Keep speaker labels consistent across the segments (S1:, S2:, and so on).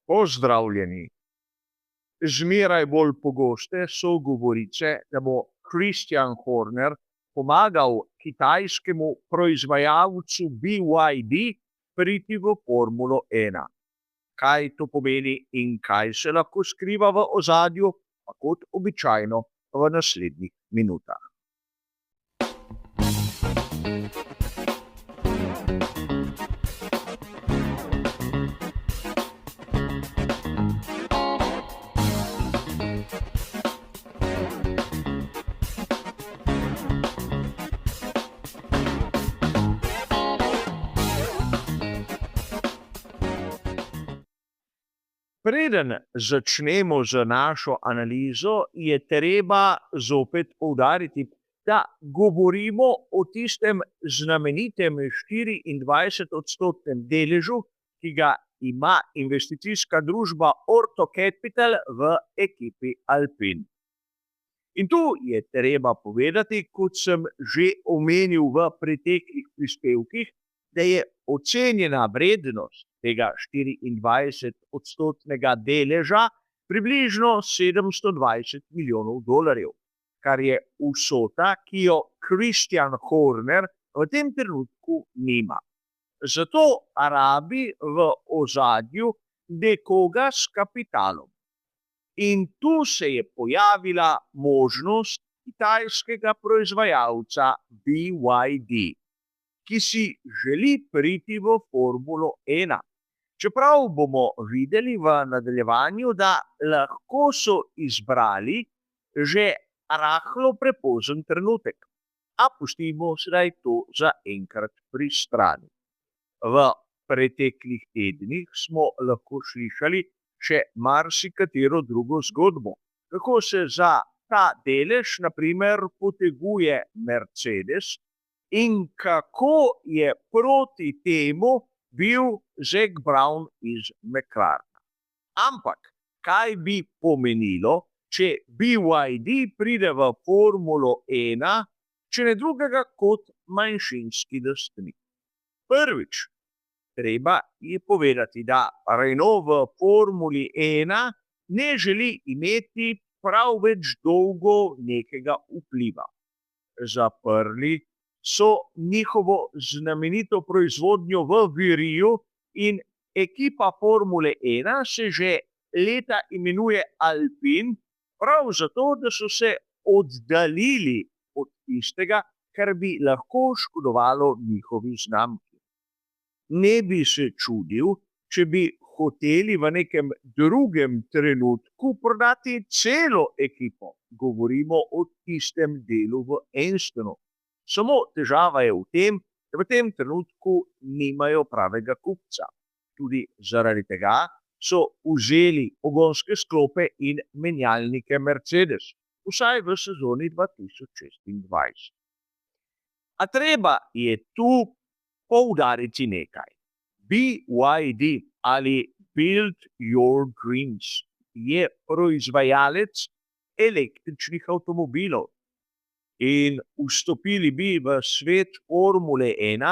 S1: Pozdravljeni. Zmeraj bolj pogoste so govorice, da bo Christian Horner pomagal kitajskemu proizvajalcu BYD priti v Formulo 1. Kaj to pomeni in kaj se lahko skriva v ozadju, pa kot običajno v naslednjih minutah. Preden začnemo z našo analizo, je treba zopet poudariti, da govorimo o tistem znamenitem 24-odstotnem deležu, ki ga ima investicijska družba Orto Capital v ekipi Alpine. In tu je treba povedati, kot sem že omenil v preteklih prispevkih, da je ocenjena vrednost tega 24-odstotnega deleža približno $720 milijonov, kar je vsota, ki jo Christian Horner v tem trenutku nima. Zato rabi v ozadju nekoga s kapitalom. In tu se je pojavila možnost kitajskega proizvajalca BYD, ki si želi priti v Formulo 1. Čeprav bomo videli v nadaljevanju, da lahko so izbrali že rahlo prepozen trenutek. A pustimo sedaj to za enkrat pri strani. V preteklih tednih smo lahko slišali še marsikatero drugo zgodbo, kako se za ta delež na primer poteguje Mercedes in kako je proti temu bil Zac Brown iz McLarena. Ampak kaj bi pomenilo, če BYD pride v Formulo 1, če ne drugega kot manjšinski lastnik? Prvič, treba je povedati, da Renault v Formuli 1 ne želi imeti prav več dolgo nekega vpliva. Zaprli so njihovo znamenito proizvodnjo v Viriju in ekipa Formule 1 se že leta imenuje Alpine, prav zato, da so se oddaljili od tistega, kar bi lahko škodovalo njihovi znamki. Ne bi se čudil, če bi hoteli v nekem drugem trenutku prodati celo ekipo. Govorimo o tistem delu v Enstonu. Samo težava je v tem, da v tem trenutku nimajo pravega kupca. Tudi zaradi tega so vzeli pogonske sklope in menjalnike Mercedes, vsaj v sezoni 2026. A treba je tu poudariti nekaj. BYD ali Build Your Dreams je proizvajalec električnih avtomobilov in vstopili bi v svet Formule 1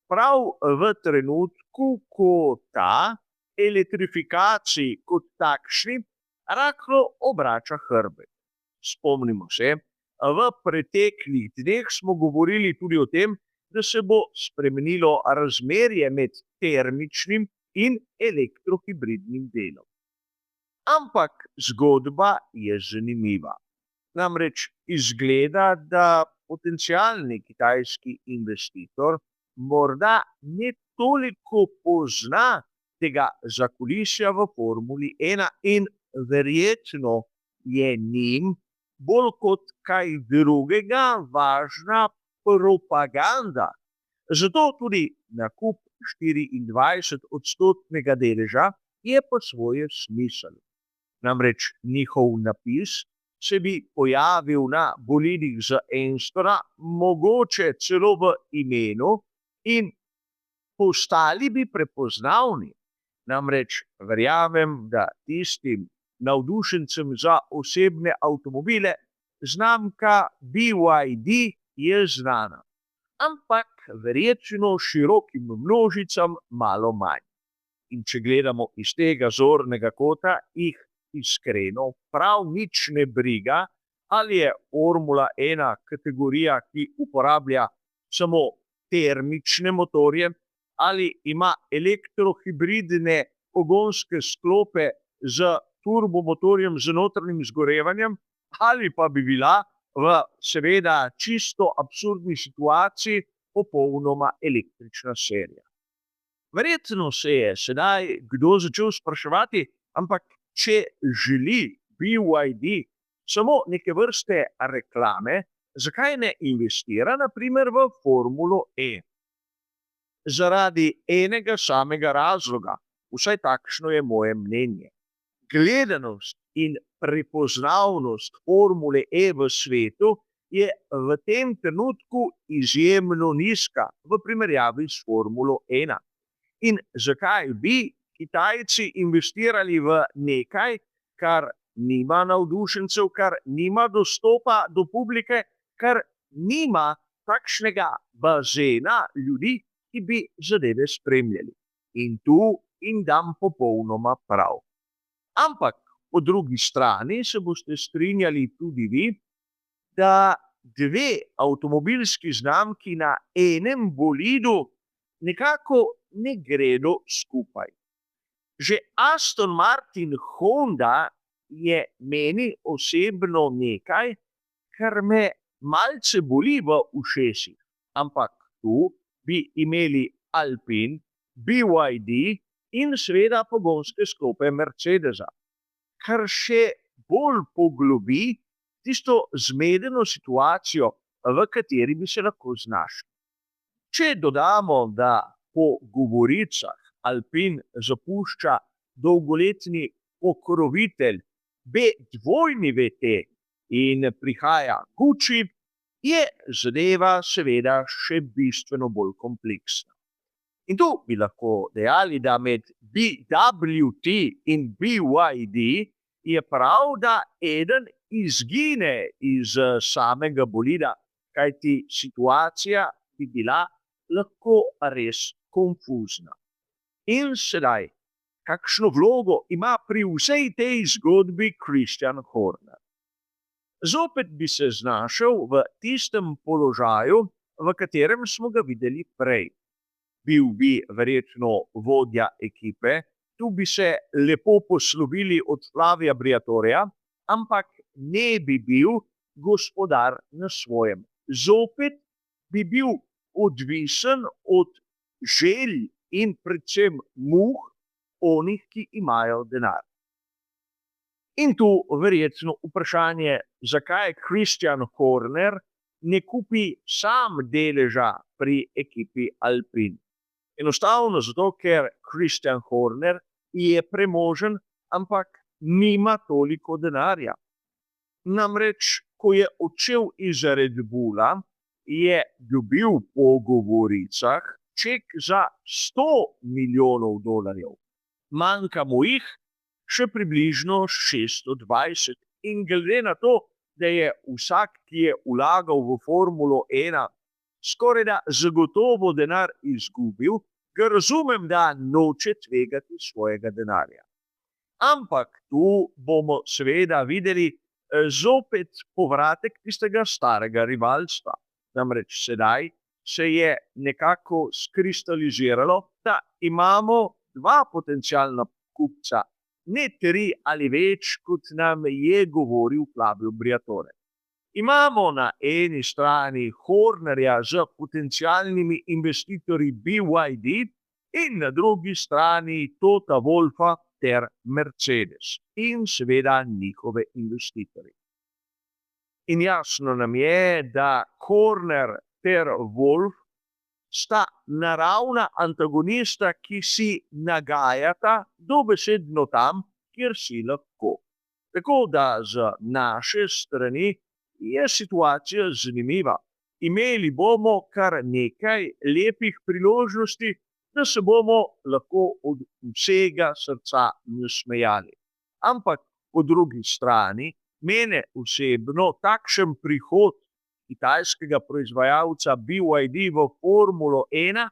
S1: prav v trenutku, ko ta elektrifikaciji kot takšni rahlo obrača hrbet. Spomnimo se, v preteklih dneh smo govorili tudi o tem, da se bo spremenilo razmerje med termičnim in elektrohibridnim delom. Ampak zgodba je zanimiva. Namreč izgleda, da potencialni kitajski investitor morda ne toliko pozna tega zakulisja v Formuli 1 in verjetno je njim bolj kot kaj drugega važna propaganda. Zato tudi nakup 24-odstotnega deleža je po svoje smiseln. Namreč njihov napis se bi pojavil na bolidih z Enstona, mogoče celo v imenu, in postali bi prepoznavni. Namreč verjamem, da tistim navdušencem za osebne avtomobile znamka BYD je znana, ampak verjetno širokim množicam malo manj. In če gledamo iz tega zornega kota, jih iskreno prav nič ne briga, ali je Formula 1 kategorija, ki uporablja samo termične motorje, ali ima elektrohibridne pogonske sklope z turbomotorjem z notranjim izgorevanjem, ali pa bi bila v seveda čisto absurdni situaciji popolnoma električna serija. Verjetno se je sedaj kdo začel spraševati, ampak če želi BYD samo neke vrste reklame, zakaj ne investira na primer v Formulo E? Zaradi enega samega razloga, vsaj takšno je moje mnenje. Gledanost in prepoznavnost Formule E v svetu je v tem trenutku izjemno nizka v primerjavi s Formulo 1. In zakaj bi Kitajci investirali v nekaj, kar nima navdušencev, kar nima dostopa do publike, kar nima takšnega bazena ljudi, ki bi zadeve spremljali. In tu jim dam popolnoma prav. Ampak po drugi strani se boste strinjali tudi vi, da dve avtomobilski znamki na enem bolidu nekako ne gredo skupaj. Že Aston Martin Honda je meni osebno nekaj, kar me malce boli v ušesih. Ampak tu bi imeli Alpine, BYD in seveda pogonske sklope Mercedesa, kar še bolj poglobi tisto zmedeno situacijo, v kateri bi se lahko znašli. Če dodamo, da po govoricah Alpine zapušča dolgoletni pokrovitelj BWT in prihaja Gucci, je zadeva seveda še bistveno bolj kompleksna. In tu bi lahko dejali, da med BWT in BYD je prav, da eden izgine iz samega bolida, kajti situacija bi bila lahko res konfuzna. In sedaj, kakšno vlogo ima pri vsej tej zgodbi Christian Horner? Zopet bi se znašel v tistem položaju, v katerem smo ga videli prej. Bil bi verjetno vodja ekipe, tu bi se lepo poslovili od Flavia Briatorja, ampak ne bi bil gospodar na svojem. Zopet bi bil odvisen od želj in predvsem muh onih, ki imajo denar. In tu verjetno vprašanje, zakaj Christian Horner ne kupi sam deleža pri ekipi Alpine. Enostavno zato, ker Christian Horner je premožen, ampak nima toliko denarja. Namreč, ko je odšel iz Red Bulla, je dobil po govoricah ček za 100 milijonov dolarjev. Manjka mu jih še približno 620. In glede na to, da je vsak, ki je vlagal v Formulo 1, skorajda zagotovo denar izgubil, ga razumem, da noče tvegati svojega denarja. Ampak tu bomo seveda videli zopet povratek tistega starega rivalstva. Namreč sedaj se je nekako skristaliziralo, da imamo dva potencialna kupca, ne 3 ali več, kot nam je govoril Flavio Briatore. Imamo na eni strani Hornerja z potencialnimi investitorji BYD in na drugi strani Tota Wolffa ter Mercedes in seveda njihove investitorje. In jasno nam je, da Horner ter Wolff sta naravna antagonista, ki si nagajata dobesedno tam, kjer si lahko. Tako da z naše strani je situacija zanimiva. Imeli bomo kar nekaj lepih priložnosti, da se bomo lahko od vsega srca nasmejali. Ampak po drugi strani, mene osebno takšen prihod kitajskega proizvajalca BYD v Formulo 1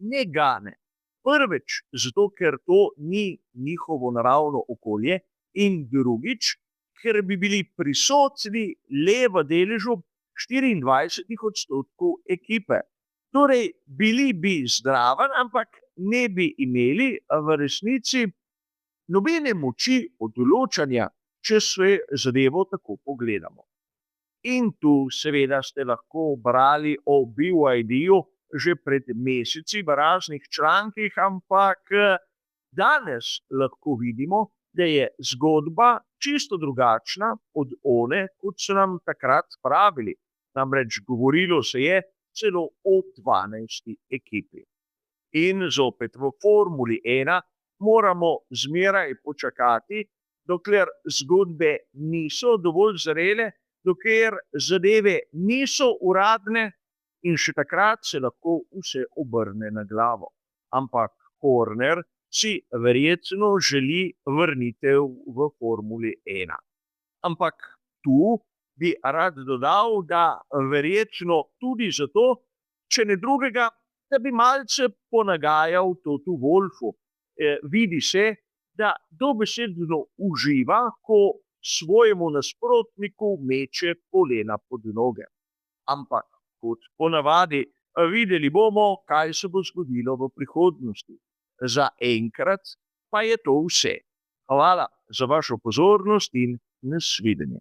S1: ne gane. Prvič, zato ker to ni njihovo naravno okolje, in drugič, ker bi bili prisotni le v deležu 24% ekipe. Torej, bili bi zdraven, ampak ne bi imeli v resnici nobene moči odločanja, če se zadevo tako pogledamo. In tu seveda ste lahko brali o BYD-ju že pred meseci v raznih člankih, ampak danes lahko vidimo, da je zgodba čisto drugačna od one, kot so nam takrat pravili. Namreč govorilo se je celo o 12 ekipi. In zopet v Formuli 1 moramo zmeraj počakati, dokler zgodbe niso dovolj zrele, dokler zadeve niso uradne, in še takrat se lahko vse obrne na glavo. Ampak Horner si verjetno želi vrnitev v Formuli 1. Ampak tu bi rad dodal, da verjetno tudi zato, če ne drugega, da bi malce ponagajal Totu Wolffu. Vidi se, da dobesedno uživa, ko svojemu nasprotniku meče polena pod noge. Ampak kot ponavadi, videli bomo, kaj se bo zgodilo v prihodnosti. Za enkrat pa je to vse. Hvala za vašo pozornost in nasvidenje.